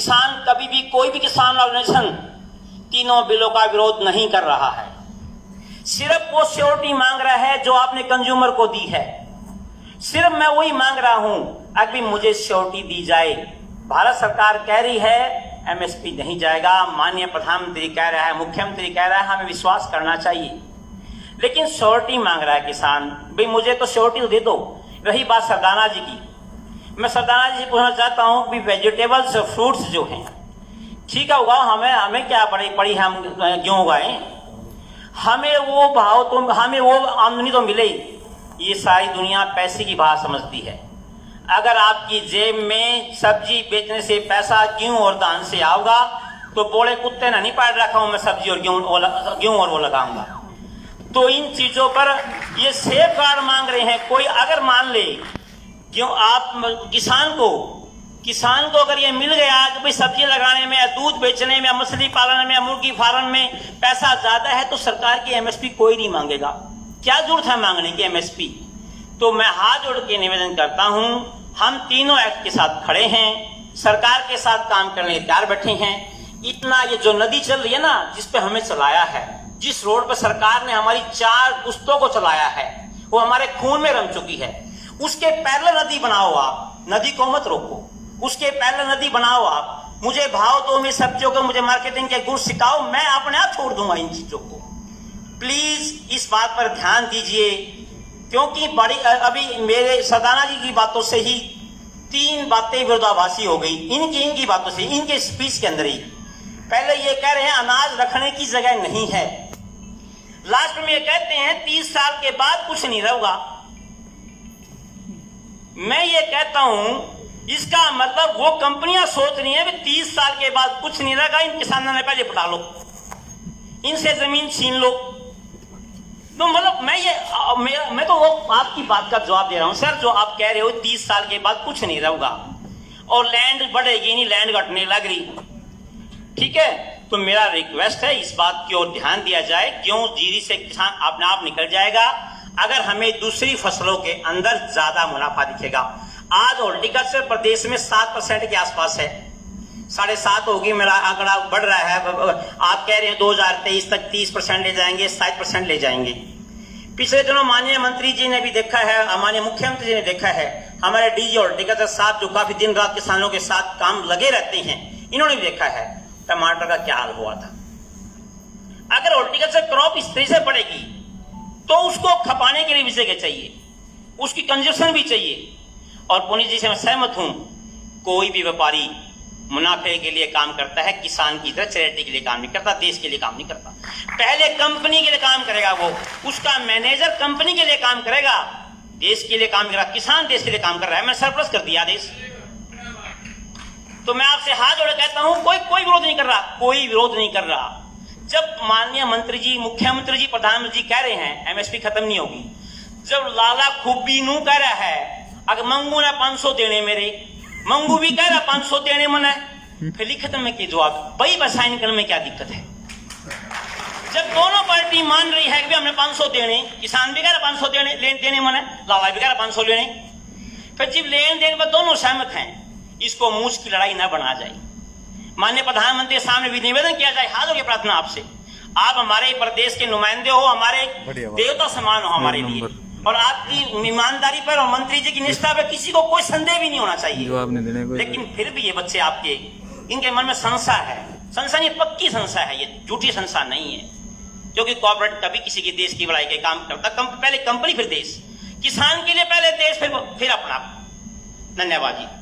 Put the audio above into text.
किसान कभी भी, कोई भी किसान ऑर्गेनाइजेशन तीनों बिलों का विरोध नहीं कर रहा है। सिर्फ वो सिक्योरिटी मांग रहा है जो आपने कंज्यूमर को दी है। सिर्फ मैं वही मांग रहा हूं, अभी मुझे सिक्योरिटी दी जाए। भारत सरकार कह रही है एमएसपी नहीं जाएगा, माननीय प्रधानमंत्री कह रहा है, मुख्यमंत्री कह रहा है, हमें विश्वास करना चाहिए, लेकिन सिक्योरिटी मांग रहा है किसान। भाई मुझे तो सिक्योरिटी दे दो। रही बात सरदाना जी की, मैं सरदाना जी से पूछना चाहता हूं कि वेजिटेबल्स फ्रूट्स जो हैं ठीक है उगाओ, हमें क्या पड़ी हम क्यों उगाएं, हमें वो भाव तो, हमें वो आमदनी तो मिले। ये सारी दुनिया पैसे की बात समझती है। अगर आपकी जेब में सब्जी बेचने से पैसा गेहूं और धान से आओगा तो बोले कुत्ते ना नहीं पाल रखा हूं मैं सब्जी और गेहूं और वो लगाऊंगा। तो इन चीजों पर ये सेफ गार्ड मांग रहे हैं। कोई अगर मान ले क्यों आप किसान को अगर ये मिल गया कि भाई सब्जी लगाने में या दूध बेचने में या मछली पालन में या मुर्गी फार्म में पैसा ज्यादा है तो सरकार की एमएसपी कोई नहीं मांगेगा। क्या जरूरत है मांगने की एमएसपी। तो मैं हाथ जोड़ के निवेदन करता हूं, हम तीनों एक्ट के साथ खड़े हैं, सरकार के साथ काम करने तैयार बैठे हैं। इतना ये जो नदी चल रही है ना, जिस पे हमें चलाया है, जिस रोड पर सरकार ने हमारी 4 पुश्तों को चलाया है, वो हमारे खून में रम चुकी है। उसके पैरेलल नदी बनाओ आप, नदी को मत रोको, उसके पैरेलल नदी बनाओ आप। मुझे भाव दो, मेरी सब्जियों को, मुझे मार्केटिंग के गुण सिखाओ, मैं अपने आप छोड़ दूंगा इन चीजों को। प्लीज इस बात पर ध्यान दीजिए, क्योंकि बड़ी अभी मेरे सरदाना जी की बातों से ही 3 बातें विरोधाभासी हो गई। इनकी बातों से, इनके स्पीच के अंदर ही पहले ये कह रहे हैं अनाज रखने की जगह नहीं है, लास्ट में ये कहते हैं 30 साल के बाद कुछ नहीं रहेगा। मैं ये कहता हूं इसका मतलब वो कंपनियां सोच रही हैं कि 30 साल के बाद कुछ नहीं रहेगा, इन किसानों ने पहले पटा लो, इनसे जमीन छीन लो। तो मतलब मैं तो वो आपकी बात का जवाब दे रहा हूं सर, जो आप कह रहे हो 30 साल के बाद कुछ नहीं रहेगा और लैंड बढ़ेगी नहीं, लैंड घटने लग रही, ठीक है। तो मेरा रिक्वेस्ट है इस बात की ओर ध्यान दिया जाए, क्यों जीरी से किसान अपने आप निकल जाएगा अगर हमें दूसरी फसलों के अंदर ज्यादा मुनाफा दिखेगा। आज हॉर्टिकल्चर प्रदेश में 7% के आसपास है, 7.5 होगी, मेरा आंकड़ा बढ़ रहा है। आप कह रहे हैं 2023 तक 30% ले जाएंगे, 60% ले जाएंगे। पिछले दिनों माननीय मंत्री जी ने भी देखा है, माननीय मुख्यमंत्री जी ने देखा है, हमारे डीजी हॉर्टिकल्चर साहब जो काफी दिन रात किसानों के साथ काम लगे रहते हैं, इन्होंने भी देखा है टमाटर का क्या हाल हुआ था। अगर हॉर्टिकल्चर क्रॉप इस तरह से बढ़ेगी तो उसको खपाने के लिए भी जगह चाहिए, उसकी कंजप्शन भी चाहिए। और पुनीत जी से मैं सहमत हूं, कोई भी व्यापारी मुनाफे के लिए काम करता है, किसान की तरह चैरिटी के लिए काम नहीं करता, देश के लिए काम नहीं करता। पहले कंपनी के लिए काम करेगा, वो उसका मैनेजर कंपनी के लिए काम करेगा, देश के लिए काम करेगा। किसान देश के लिए काम कर रहा है, मैं सरप्लस कर दिया देश। तो मैं आपसे हाथ जोड़े कहता हूं, कोई विरोध नहीं कर रहा, कोई विरोध नहीं कर रहा। जब माननीय मंत्री जी, मुख्यमंत्री जी, प्रधानमंत्री जी कह रहे हैं एमएसपी खत्म नहीं होगी, जब लाला खूबी नू कह रहा है अगर मंगू ने 500 देने, मेरे मंगू भी कह रहा 500 देने मन है, फिर लिखत में की जवाब भाई बसाइन करने में क्या दिक्कत है। जब दोनों पार्टी मान रही है कि हमने 500 देने, किसान भी कह रहा 500 देने मन है, लाला भी कह रहा 500 लेने, फिर जब लेन देन पर दोनों सहमत हैं, इसको मूछ की लड़ाई न बना जाए। माननीय प्रधानमंत्री के सामने भी निवेदन किया जाए, हाथ जोड़ के प्रार्थना आपसे, आप हमारे प्रदेश के नुमाइंदे हो, हमारे देवता समान हो हमारे लिए, और आपकी ईमानदारी पर और मंत्री जी की निष्ठा पर किसी को कोई संदेह भी नहीं होना चाहिए। लेकिन फिर भी ये बच्चे आपके, इनके मन में संशय है, संशय नहीं पक्की संशय है, ये झूठी संशय नहीं है, क्योंकि कॉर्पोरेट कभी किसी के देश की भलाई के काम करता, पहले कंपनी फिर देश, किसान के लिए पहले देश फिर अपना। धन्यवाद जी।